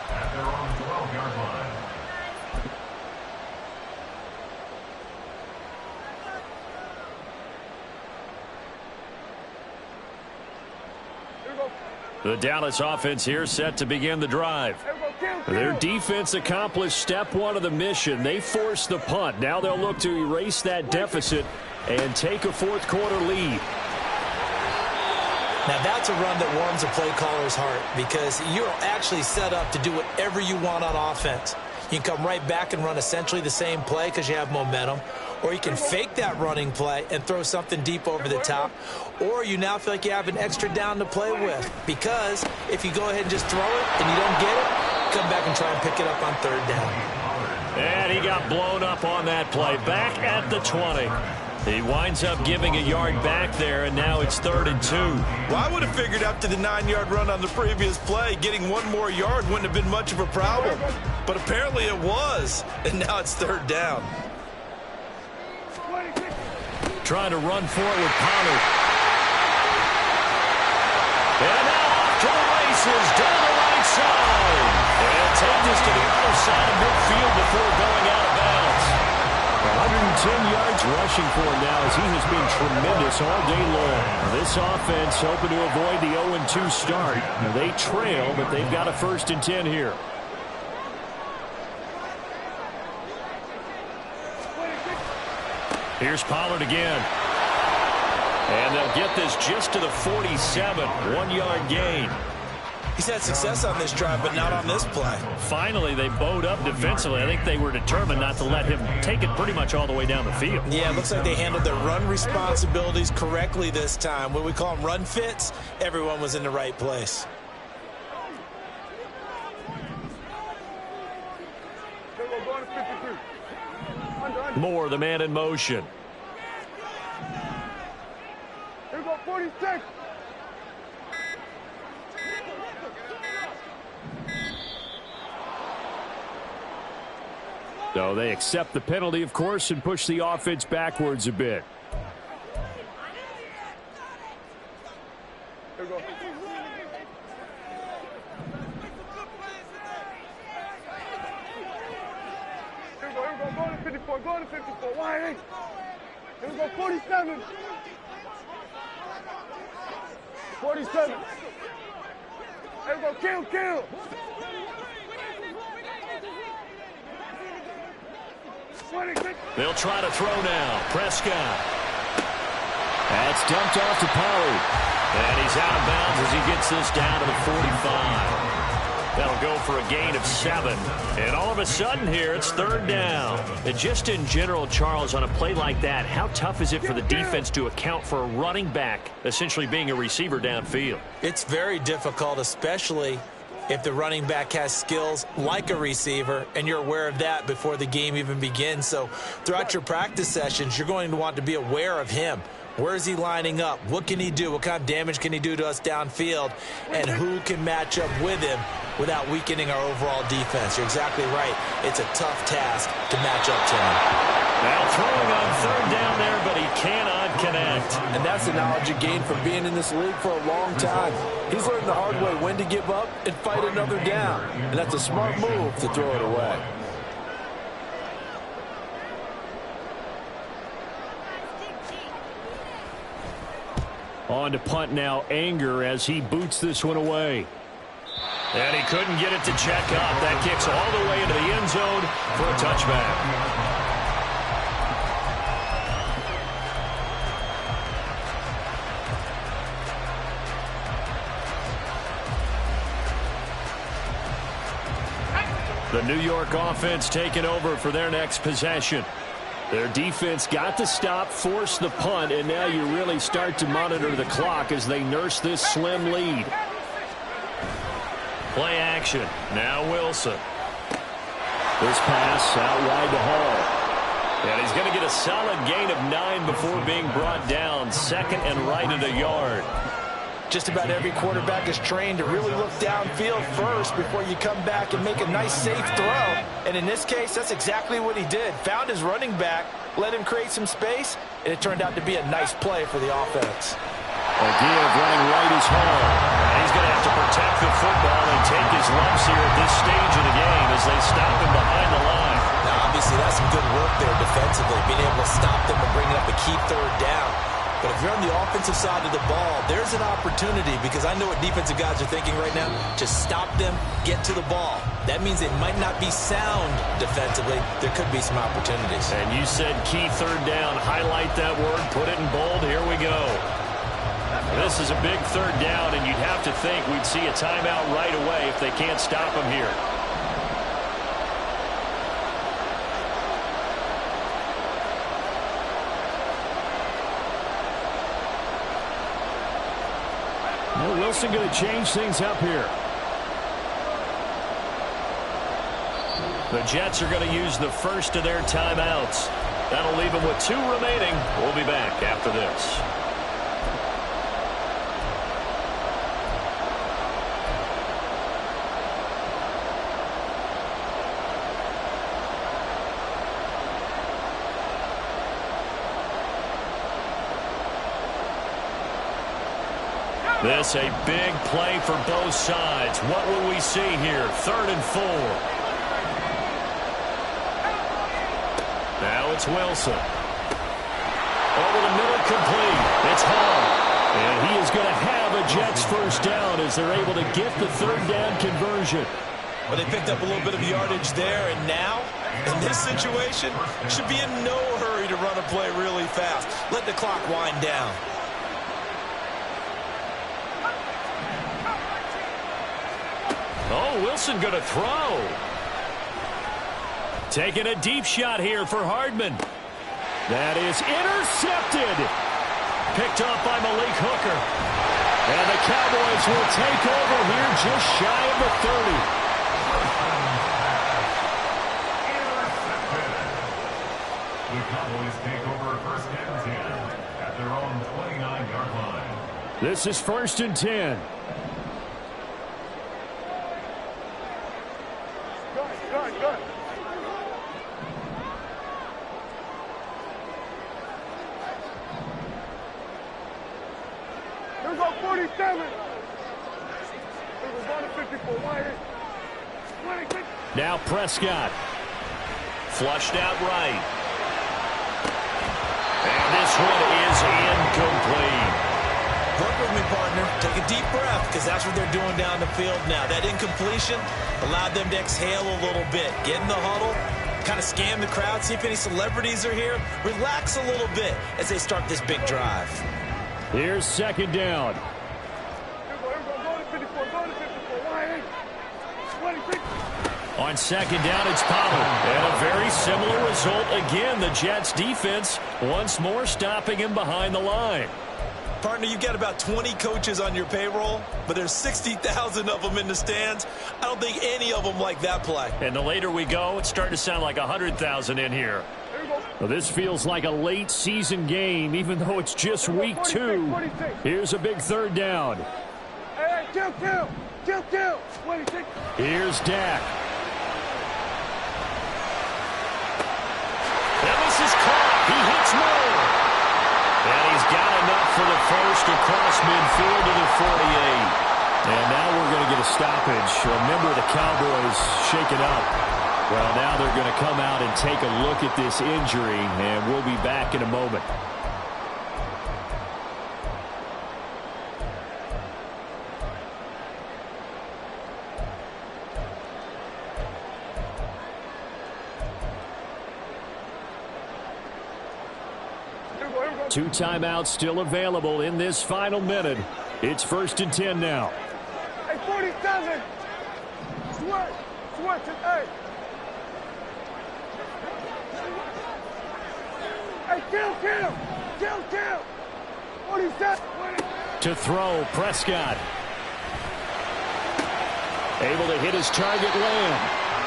At their own 12-yard line. The Dallas offense here set to begin the drive. Their defense accomplished step 1 of the mission. They forced the punt. Now they'll look to erase that deficit and take a fourth quarter lead. Now that's a run that warms a play caller's heart because you're actually set up to do whatever you want on offense. You can come right back and run essentially the same play because you have momentum. Or you can fake that running play and throw something deep over the top. Or you now feel like you have an extra down to play with. Because if you go ahead and just throw it and you don't get it, come back and try and pick it up on third down. And he got blown up on that play. Back at the 20. He winds up giving a yard back there, and now it's 3rd and 2. Well, I would have figured after the 9-yard run on the previous play, getting 1 more yard wouldn't have been much of a problem. But apparently it was, and now it's 3rd down. Trying to run for it with Pollard. And now off to the races down the right side. And take this to the other side of midfield before going out of bounds. 102 10 yards rushing for him now as he has been tremendous all day long. This offense hoping to avoid the 0-2 start. They trail, but they've got a 1st and 10 here. Here's Pollard again. And they'll get this just to the 47. 1-yard gain. He's had success on this drive, but not on this play. Finally, they bowed up defensively. I think they were determined not to let him take it pretty much all the way down the field. Yeah, it looks like they handled their run responsibilities correctly this time. What we call them run fits, everyone was in the right place. Moore, the man in motion. Here we go, 46. So they accept the penalty, of course, and push the offense backwards a bit. Here we go. Go to 54, go to 54. Why ain't? Here we go, 47. 47. Here we go, kill. They'll try to throw now. Prescott. That's dumped off to Pollard. And he's out of bounds as he gets this down to the 45. That'll go for a gain of 7. And all of a sudden here, it's 3rd down. And just in general, Charles, on a play like that, how tough is it for the defense to account for a running back essentially being a receiver downfield? It's very difficult, especially if the running back has skills like a receiver, and you're aware of that before the game even begins. So throughout your practice sessions, you're going to want to be aware of him. Where is he lining up? What can he do? What kind of damage can he do to us downfield? And who can match up with him without weakening our overall defense? You're exactly right. It's a tough task to match up to him. Now throwing on 3rd down there, but he cannot connect. And that's the knowledge you gain from being in this league for a long time. He's learned the hard way when to give up and fight another down. And that's a smart move to throw it away. On to punt now, Anger, as he boots this one away. And he couldn't get it to check up. That kicks all the way into the end zone for a touchback. The New York offense taking over for their next possession. Their defense got the stop, forced the punt, and now you really start to monitor the clock as they nurse this slim lead. Play action. Now Wilson. This pass out wide to Hall. And he's going to get a solid gain of 9 before being brought down. 2nd and right at a yard. Just about every quarterback is trained to really look downfield first before you come back and make a nice, safe throw. And in this case, that's exactly what he did. Found his running back, let him create some space, and it turned out to be a nice play for the offense. Idea of running right is Hall. And he's going to have to protect the football and take his lumps here at this stage of the game as they stop him behind the line. Now, obviously, that's some good work there defensively, being able to stop them and bring up a key 3rd down. But if you're on the offensive side of the ball, there's an opportunity, because I know what defensive guys are thinking right now. Just stop them, get to the ball. That means it might not be sound defensively. There could be some opportunities. And you said key 3rd down. Highlight that word. Put it in bold. Here we go. This is a big 3rd down, and you'd have to think we'd see a timeout right away if they can't stop him here. Well, Wilson going to change things up here. The Jets are going to use the first of their timeouts. That'll leave them with 2 remaining. We'll be back after this. This a big play for both sides. What will we see here? 3rd and 4. Now it's Wilson. Over the middle, complete. It's Hall. And he is going to have a Jets first down as they're able to get the third down conversion. Well, they picked up a little bit of yardage there, and now, in this situation, should be in no hurry to run a play really fast. Let the clock wind down. Oh, Wilson going to throw. Taking a deep shot here for Hardman. That is intercepted. Picked up by Malik Hooker. And the Cowboys will take over here just shy of the 30. The Cowboys take over first and 10 at their own 29-yard line. This is first and 10. Good. Here we go, 47. Here we go, 54. Wire. 26. Now Prescott. Flushed out right. And this one is incomplete. Work with me, partner. Take a deep breath, because that's what they're doing down the field now. That incompletion allowed them to exhale a little bit. Get in the huddle, kind of scan the crowd, see if any celebrities are here. Relax a little bit as they start this big drive. Here's second down. Here we go, go to 54. Go to 54. Wire. 26. On second down, it's Pollard. And a very similar result again. The Jets defense once more stopping him behind the line. Partner, you've got about 20 coaches on your payroll, but there's 60,000 of them in the stands. I don't think any of them like that play. And the later we go, it's starting to sound like 100,000 in here. Well, this feels like a late season game, even though it's just week 2. Here's a big third down. Hey, kill. 26. Here's Dak. And this is caught. He hits more. And he's got enough for the first across midfield to the 48. And now we're going to get a stoppage. A member of the Cowboys shaken up. Well, now they're going to come out and take a look at this injury, and we'll be back in a moment. Two timeouts still available in this final minute. It's first and 10 now. Hey, 47. Sweat. Hey. Hey, kill. 47. To throw, Prescott. Able to hit his target, Lamb.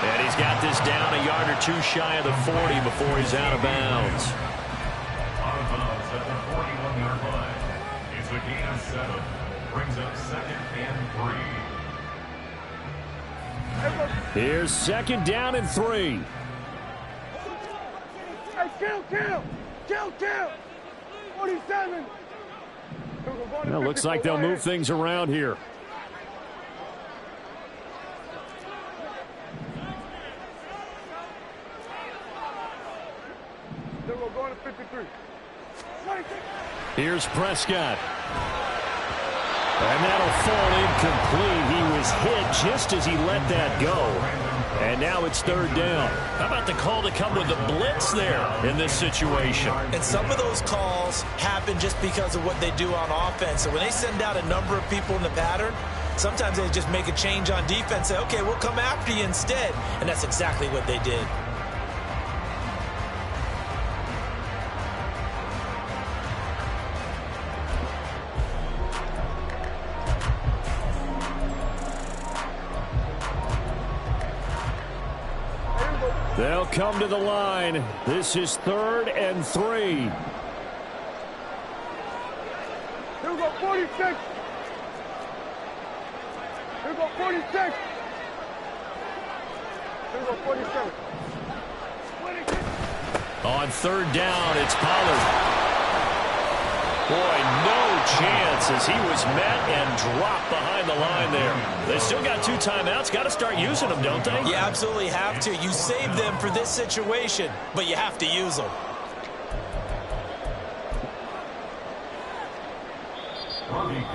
And he's got this down a yard or two shy of the 40 before he's out of bounds. Out of bounds at the 41-yard line. It's a gain of 7. Brings up second and 3. Here's second down and 3. Hey, kill. 47. Well, looks like they'll move things around here. Then we're going to 53. 26. Here's Prescott. And that'll fall incomplete. He was hit just as he let that go. And now it's third down. How about the call to come with the blitz there in this situation? And some of those calls happen just because of what they do on offense. So when they send out a number of people in the pattern, sometimes they just make a change on defense, say, okay, we'll come after you instead. And that's exactly what they did. They'll come to the line. This is third and 3. Here we go, 46. Here we go, 46. Here we go, 47. 26. On third down, it's Pollard. Boy, no chance as he was met and dropped behind the line there. They still got 2 timeouts. Got to start using them, don't they? You absolutely have to. You save them for this situation, but you have to use them.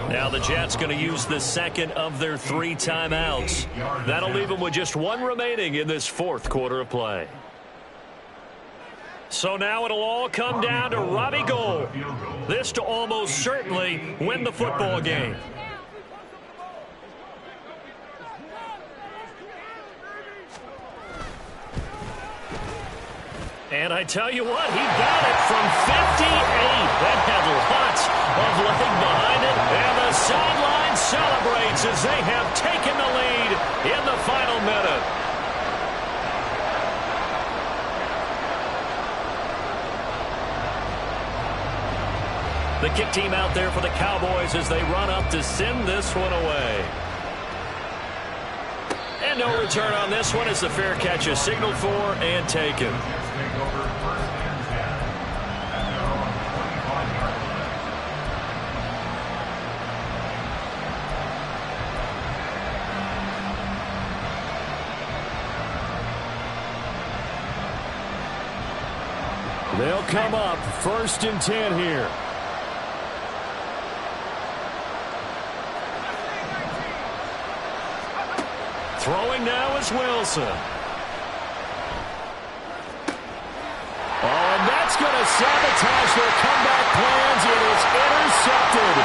Now the Jets going to use the second of their 3 timeouts. That'll leave them with just 1 remaining in this 4th quarter of play. So now it'll all come down to Robbie Gould. This to almost certainly win the football game. And I tell you what, he got it from 58. That had lots of leg behind it. And the sideline celebrates as they have taken the lead in the final minute. The kick team out there for the Cowboys as they run up to send this one away. And no return on this one as the fair catch is signaled for and taken. They'll come up 1st and 10 here. Throwing now is Wilson. Oh, and that's going to sabotage their comeback plans. It is intercepted.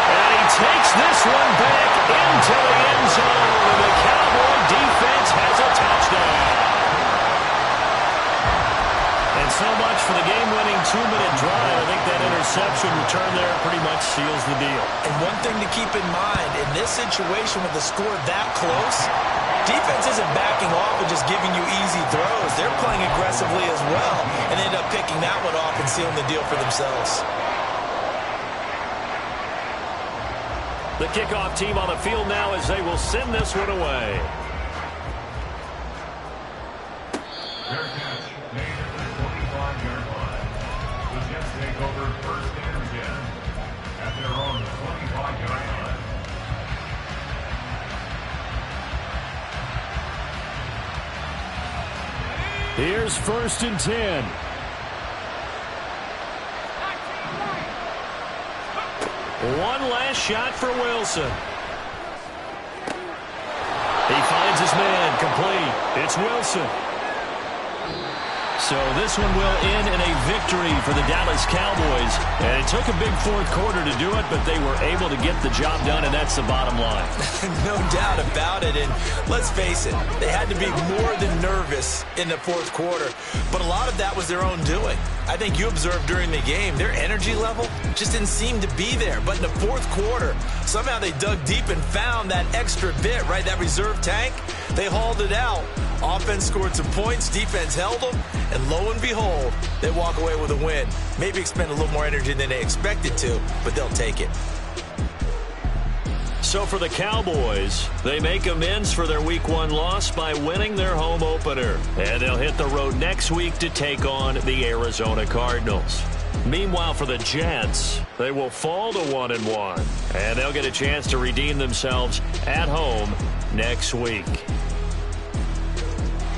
And he takes this one back into the end zone. And the Cowboy defense has a touchdown. And so much for the game-winning 2-minute drive. I think that interception return there pretty much seals the deal. And one thing to keep in mind, in this situation with the score that close, defense isn't backing off and just giving you easy throws. They're playing aggressively as well and end up picking that one off and sealing the deal for themselves. The kickoff team on the field now as they will send this one away. Here's 1st and 10. One last shot for Wilson. He finds his man complete. It's Wilson. So this one will end in a victory for the Dallas Cowboys. And it took a big 4th quarter to do it, but they were able to get the job done, and that's the bottom line. No doubt about it. And let's face it, they had to be more than nervous in the 4th quarter. But a lot of that was their own doing. I think you observed during the game, their energy level just didn't seem to be there. But in the 4th quarter, somehow they dug deep and found that extra bit, right, that reserve tank. They hauled it out. Offense scored some points, defense held them, and lo and behold, they walk away with a win. Maybe expend a little more energy than they expected to, but they'll take it. So for the Cowboys, they make amends for their Week 1 loss by winning their home opener. And they'll hit the road next week to take on the Arizona Cardinals. Meanwhile, for the Jets, they will fall to 1-1, and they'll get a chance to redeem themselves at home next week.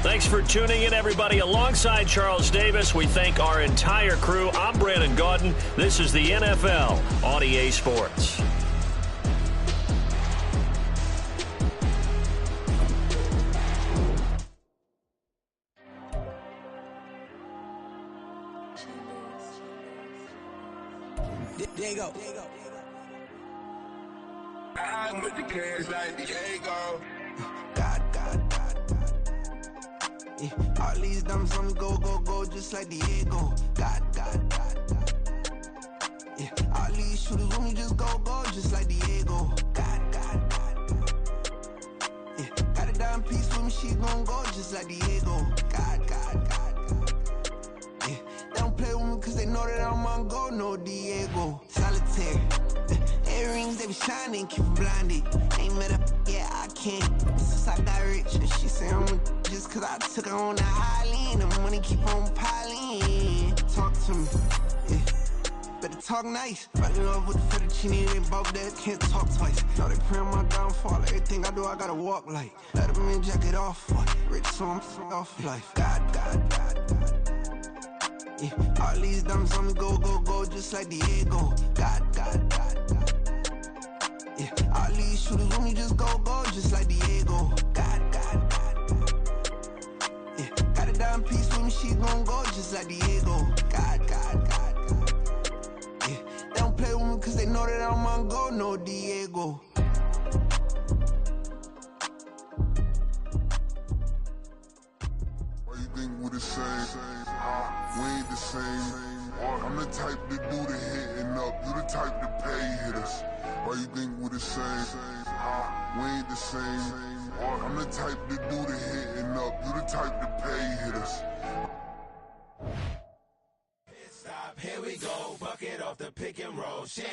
Thanks for tuning in, everybody. Alongside Charles Davis, we thank our entire crew. I'm Brandon Gaudin. This is the NFL on EA Sports. Diego. I'm with the cash like Diego. God. Yeah. All these dumps on me go, just like Diego. God. Yeah. All these shooters on me just go, just like Diego. God. Yeah. Got a dime piece with me, she gon' go just like Diego. God. Yeah. They don't play with me cause they know that I'm on go, no Diego. Solitaire. Earrings, they be shining, keep blinded. Ain't met up, yeah, I can't. Since I got rich, and she say I'm just cause I took her on the island. The money keep on piling. Talk to me, yeah. Better talk nice. Right in love with the fettuccine, ain't about that, can't talk twice. Now they pray on my downfall, everything I do, I gotta walk like. Let them in, jacket off, rich, so I'm off life. God. Yeah, all these diamonds on me go, just like Diego. God. Yeah, all these shooters on me just go, just like Diego. God. Yeah, got a dime piece with me, she gon' go just like Diego. God. Yeah, they don't play with me cause they know that I'm on go, no Diego. Why you think we the same? We ain't the same. I'm the type to do the hitting up, you the type to pay hitters. Why you think we the same? We ain't the same. I'm the type to do the hitting up, you the type to pay hitters. Stop, here we go, bucket off the pick and roll. Shit,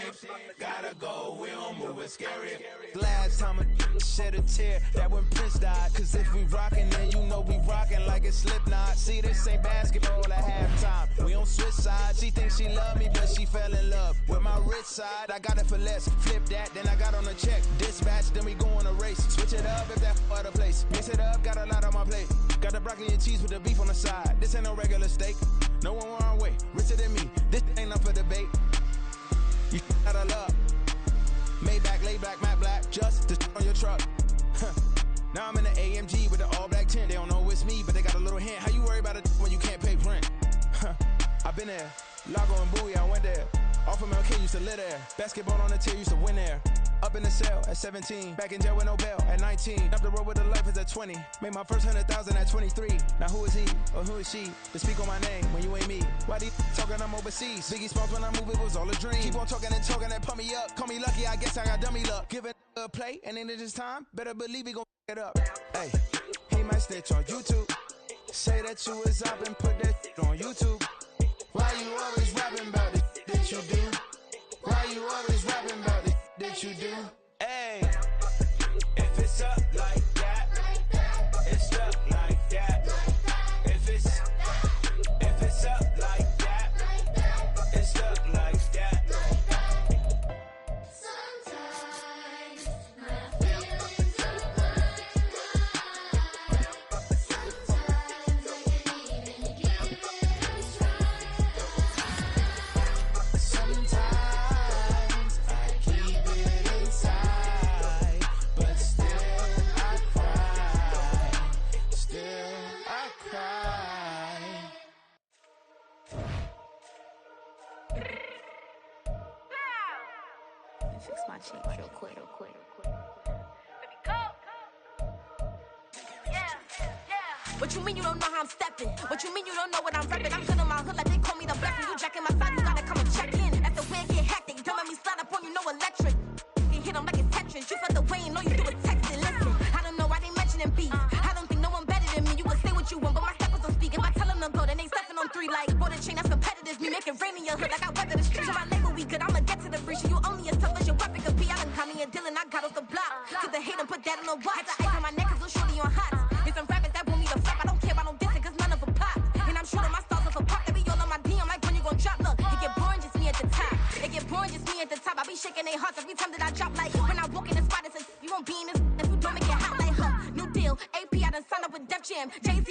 gotta go, we don't move, it's scary. Last time a shed a tear, that when Prince died. Cause if we rockin', then you know we rockin' like it's Slipknot. See, this ain't basketball at halftime. We don't switch sides. She thinks she love me, but she fell in love with my rich side. I got it for less, flip that, then I got on a check. Dispatch, then we go on a race. Switch it up if that other place. Mix it up, got a lot on my plate. Got the broccoli and cheese with the beef on the side. This ain't no regular steak. No one wrong way, richer than me. This ain't up for debate. You out of luck. Maybach, laid back, matte black, just to on your truck. Now I'm in the AMG with the all black tint. They don't know it's me, but they got a little hint. How you worry about it when you can't pay rent? I've been there. Lago and Bowie, I went there. Off of MLK, used to live there. Basketball on the tier, used to win there. Up in the cell at 17. Back in jail with no bail at 19. Up the road with the life is at 20. Made my first 100,000 at 23. Now who is he or who is she to speak on my name when you ain't me? Why they talking I'm overseas? Biggie Smalls when I move, it was all a dream. Keep on talking and pump me up. Call me lucky, I guess I got dummy luck. Give it a play and then it's time. Better believe he gon' it up. Hey, he might snitch on YouTube. Say that you was up and put that on YouTube. Why you always rapping about it that you do? Why you always rapping about it that you do? Hey, If it's up like that, it's stuck like that. If it's up like that, it's stuck like that. Sometimes my feelings are blind. Sometimes I can't even give it a try. sometimes I keep it inside, but still I cry. Still I cry. Fix my cheek real quick. What you mean you don't know how I'm stepping? What you mean you don't know what I'm repping? I'm good in my hood like they call me the blessing. You jacking my side, you gotta come and check in. After wind get hectic, don't let me slide up on you, no electric. You hit them like it's Tetris. You felt the way and know you do it texting. Listen, I don't know why they mentioning beef. I don't think no one better than me. You can say what you want, but my steppers don't speak. If I tell them to go, then they stepping on 3 like border chain. That's competitive. Me make it rain in your hood like I weather the streets. So my label we good. I'ma get to the breach. You only as tough as your weapon could be. I done Connie and Dylan, I got off the block. Cause the hate and put that on the watch. The ice on my neck is little shorty on hot. It's some rappers that want me to flop. I don't care about no dissing cause none of them pop. And I'm shooting my stars off a pop. They be all on my DM like when you gon' drop. Look, it get boring just me at the top. It get boring just me at the top. I be shaking their hearts every time that I drop. Like when I walk in the spot, it's you won't be in this. If you don't make it hot like huh. New deal, AP, I done signed up with Def Jam. Jay-Z.